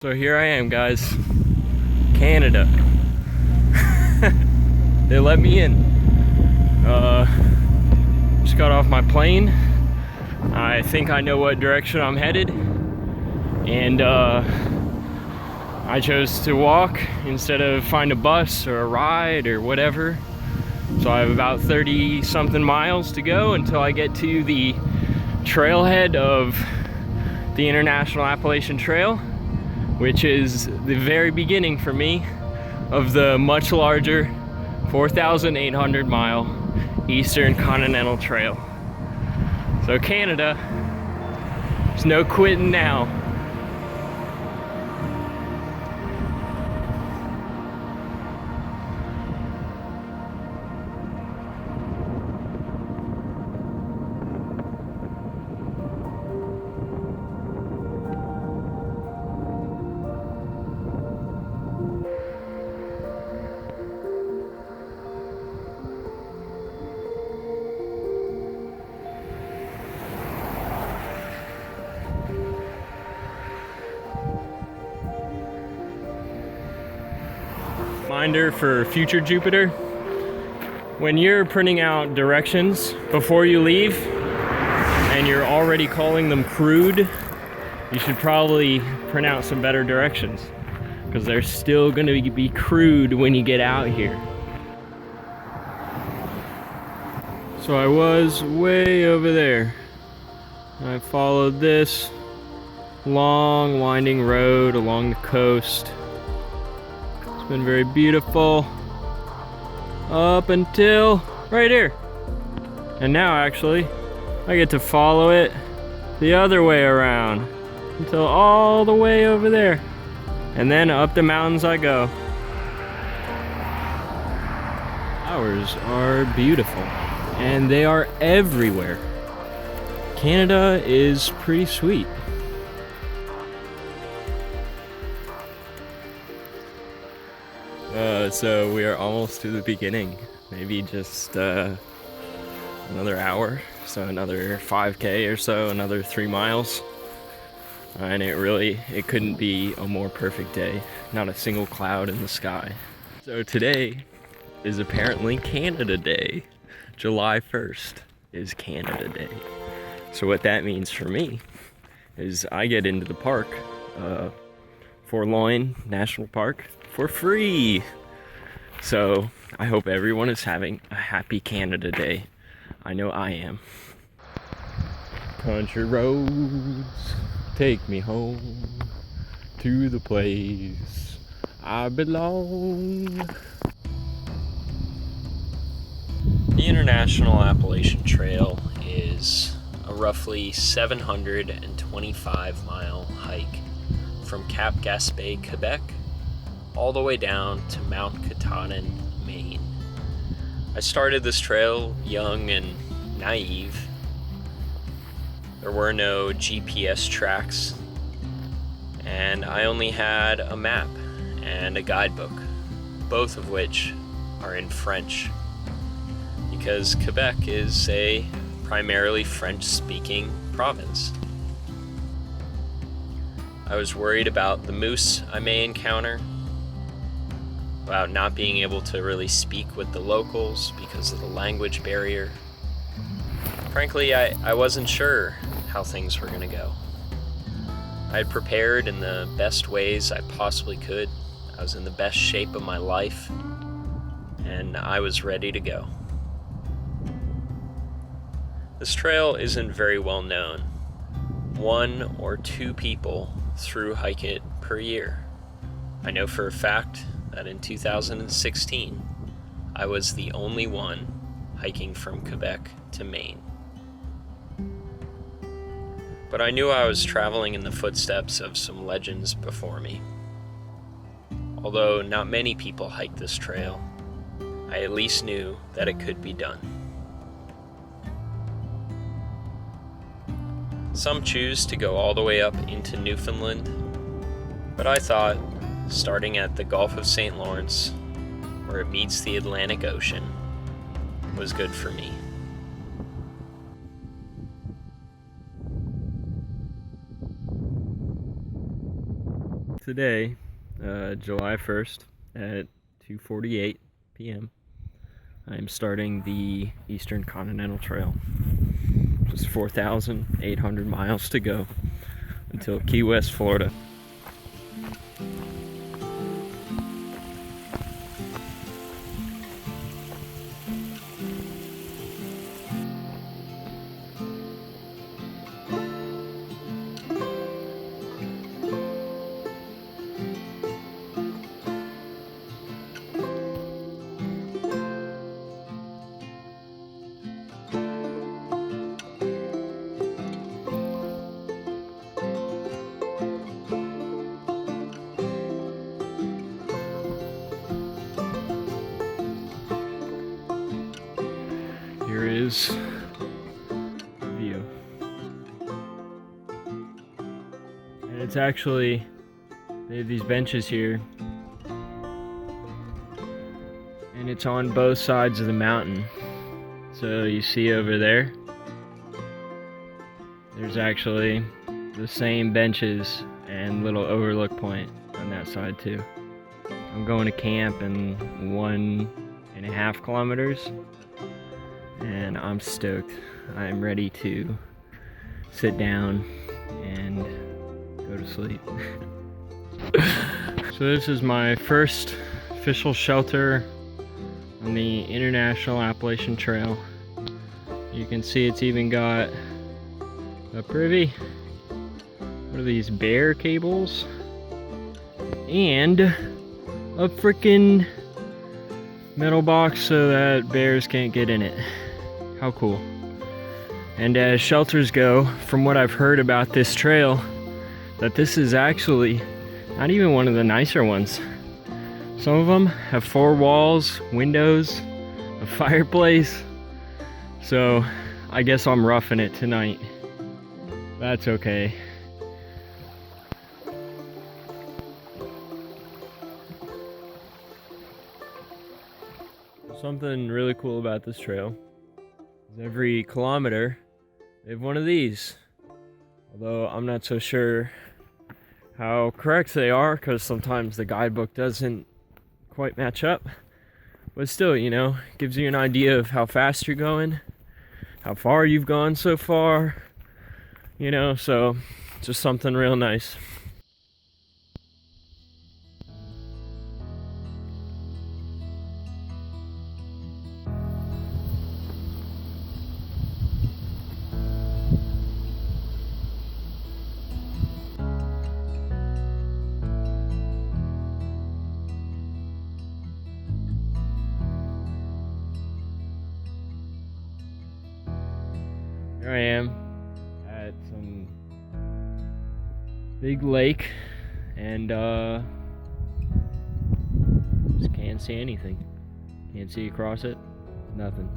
So here I am, guys. Canada. They let me in. Just got off my plane. I think I know what direction I'm headed. And I chose to walk instead of find a bus or a ride or whatever. So I have about 30 something miles to go until I get to the trailhead of the International Appalachian Trail, which is the very beginning for me of the much larger 4,800 mile Eastern Continental Trail. So Canada, there's no quitting now. Reminder for future Jupiter: when you're printing out directions before you leave and you're already calling them crude, you should probably print out some better directions, because they're still going to be crude when you get out here. So I was way over there. I followed this long winding road along the coast. Been very beautiful up until right here, and now actually I get to follow it the other way around until all the way over there, and then up the mountains I go. Flowers are beautiful and they are everywhere. Canada is pretty sweet. So we are almost to the beginning. Maybe just another hour, so another 5K or so, another 3 miles. And it couldn't be a more perfect day. Not a single cloud in the sky. So today is apparently Canada Day. July 1st is Canada Day. So what that means for me is I get into the park, Forloin National Park, for free. So I hope everyone is having a happy Canada Day. I know I am. Country roads, take me home to the place I belong. The International Appalachian Trail is a roughly 725 mile hike from Cap Gaspé, Quebec, all the way down to Mount Katahdin, Maine. I started this trail young and naive. There were no GPS tracks, and I only had a map and a guidebook, both of which are in French, because Quebec is a primarily French-speaking province. I was worried about the moose I may encounter, about not being able to really speak with the locals because of the language barrier. Frankly, I wasn't sure how things were going to go. I had prepared in the best ways I possibly could. I was in the best shape of my life, and I was ready to go. This trail isn't very well known. 1 or 2 people through hike it per year. I know for a fact that in 2016, I was the only one hiking from Quebec to Maine. But I knew I was traveling in the footsteps of some legends before me. Although not many people hike this trail, I at least knew that it could be done. Some choose to go all the way up into Newfoundland, but I thought starting at the Gulf of St. Lawrence, where it meets the Atlantic Ocean, was good for me. today, July 1st at 2:48 p.m. I'm starting the Eastern Continental Trail. Just 4,800 miles to go until Key West, Florida. Here is the view. And it's actually, they have these benches here. And it's on both sides of the mountain. So you see over there, there's actually the same benches and little overlook point on that side too. I'm going to camp in 1.5 kilometers. And I'm stoked. I'm ready to sit down and go to sleep. So this is my first official shelter on the International Appalachian Trail. You can see it's even got a privy. What are these, bear cables? And a freaking metal box so that bears can't get in it. How cool. And as shelters go, from what I've heard about this trail, that this is actually not even one of the nicer ones. Some of them have 4 walls, windows, a fireplace. So I guess I'm roughing it tonight. That's okay. Something really cool about this trail is every kilometer they have one of these. Although I'm not so sure how correct they are, because sometimes the guidebook doesn't quite match up. But still, you know, gives you an idea of how fast you're going, how far you've gone so far, you know, so just something real nice. Here I am at some big lake and just can't see anything. Can't see across it. Nothing.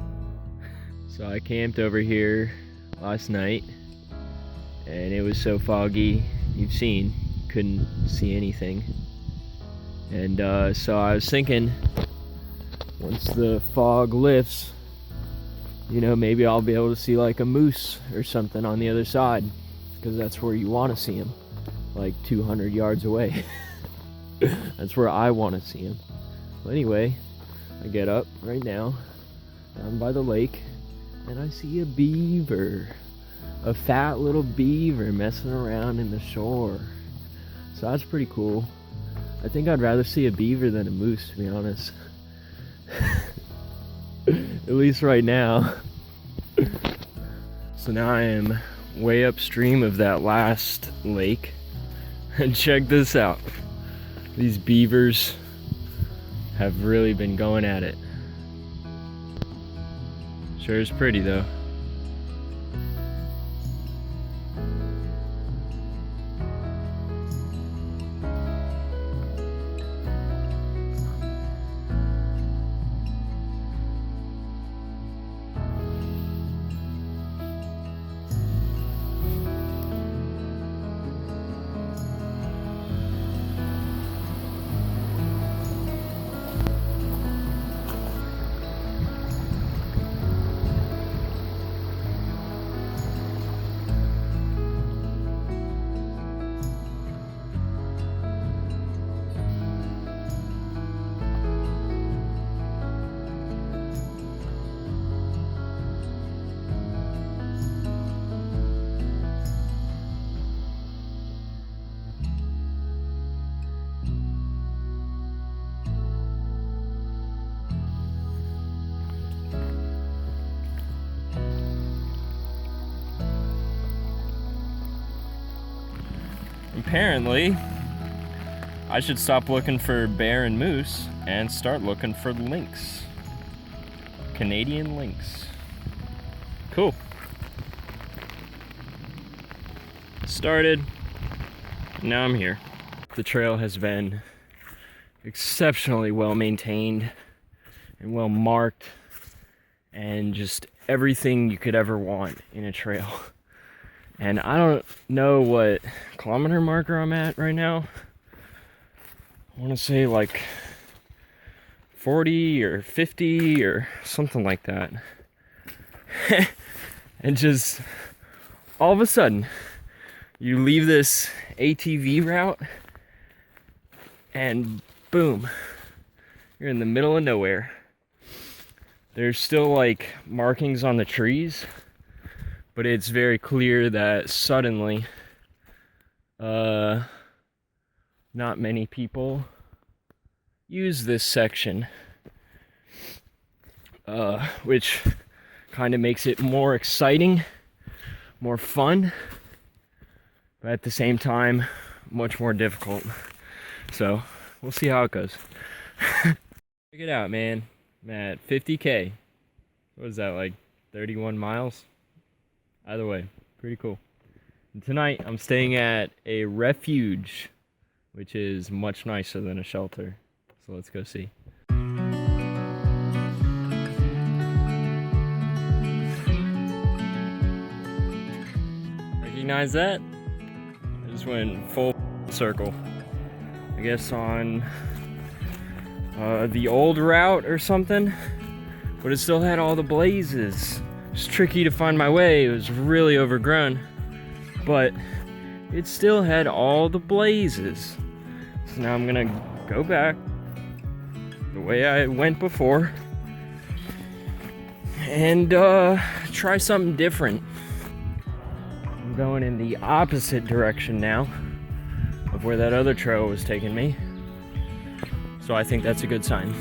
So I camped over here last night and it was so foggy, you've seen, couldn't see anything. And so I was thinking, once the fog lifts, you know, maybe I'll be able to see like a moose or something on the other side, because that's where you want to see him, like 200 yards away. That's where I want to see him. Well, anyway, I get up right now down by the lake and I see a beaver, a fat little beaver messing around in the shore. So that's pretty cool. I think I'd rather see a beaver than a moose, to be honest. At least right now. So now I am way upstream of that last lake. And check this out. These beavers have really been going at it. Sure is pretty though. apparently I should stop looking for bear and moose and start looking for lynx. Canadian lynx. Cool. Started, now I'm here. The trail has been exceptionally well maintained and well marked, and just everything you could ever want in a trail. And I don't know what kilometer marker I'm at right now. I want to say like 40 or 50 or something like that. And just all of a sudden, you leave this ATV route and boom, you're in the middle of nowhere. There's still like markings on the trees, but it's very clear that suddenly not many people use this section, which kind of makes it more exciting, more fun, but at the same time much more difficult. So we'll see how it goes. Check it out, man. I'm at 50K. What is that, like 31 miles? Either way, pretty cool. And tonight I'm staying at a refuge, which is much nicer than a shelter. So let's go see. Recognize that? I just went full circle. I guess on the old route or something, but it still had all the blazes. It's tricky to find my way. It was really overgrown, but it still had all the blazes. So now I'm gonna go back the way I went before and try something different. I'm going in the opposite direction now of where that other trail was taking me. So I think that's a good sign.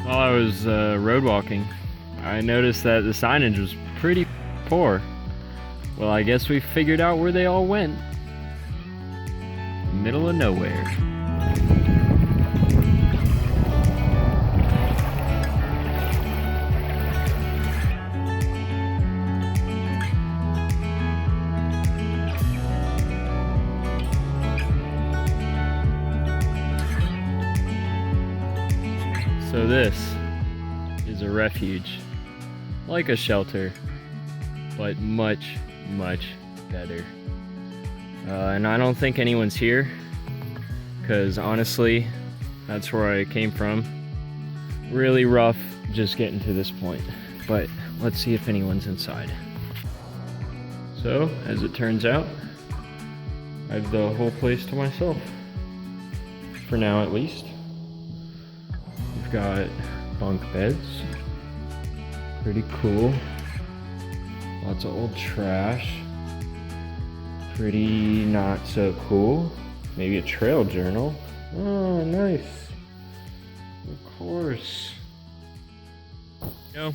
While I was road walking, I noticed that the signage was pretty poor. Well, I guess we figured out where they all went. Middle of nowhere. So this is a refuge, like a shelter, but much, much better. And I don't think anyone's here, because honestly, that's where I came from. Really rough just getting to this point, but let's see if anyone's inside. So, as it turns out, I have the whole place to myself. For now, at least. We've got bunk beds. Pretty cool. Lots of old trash. Pretty not so cool. Maybe a trail journal. Oh, nice. Of course. You know,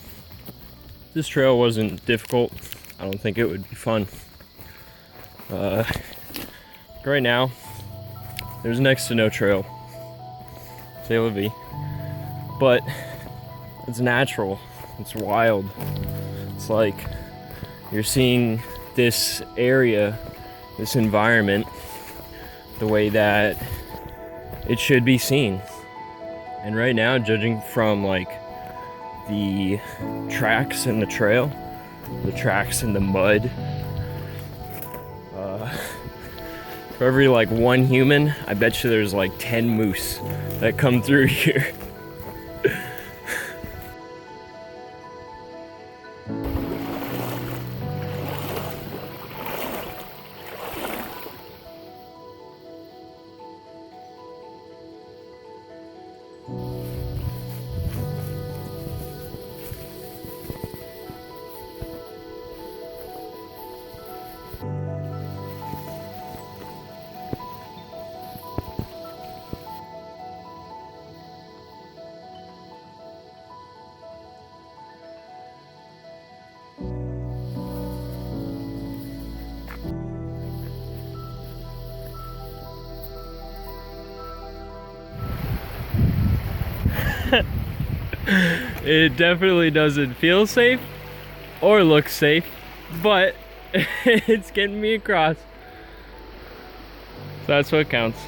this trail wasn't difficult. I don't think it would be fun. Right now, there's next to no trail. C'est la vie. But it's natural. It's wild. It's like you're seeing this area, this environment, the way that it should be seen. And right now, judging from like the tracks in the trail, the tracks in the mud, for every like one human, I bet you there's like 10 moose that come through here. It definitely doesn't feel safe or look safe, but it's getting me across. So that's what counts.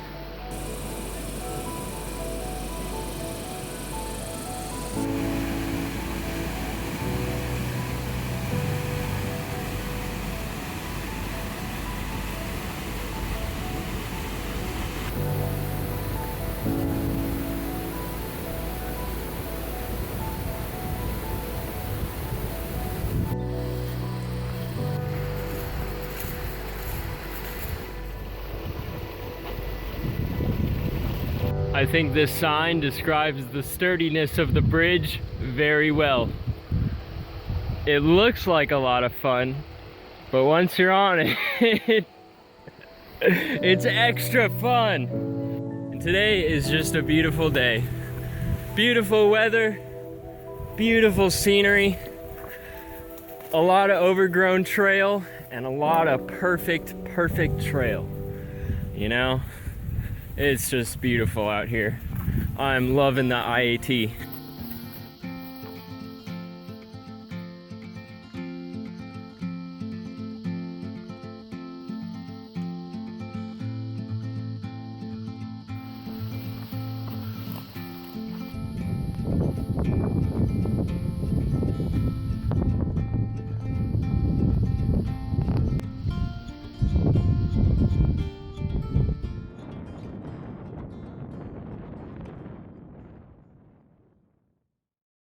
I think this sign describes the sturdiness of the bridge very well. It looks like a lot of fun, but once you're on it, it's extra fun. And today is just a beautiful day. Beautiful weather, beautiful scenery, a lot of overgrown trail, and a lot of perfect trail. You know? It's just beautiful out here. I'm loving the IAT.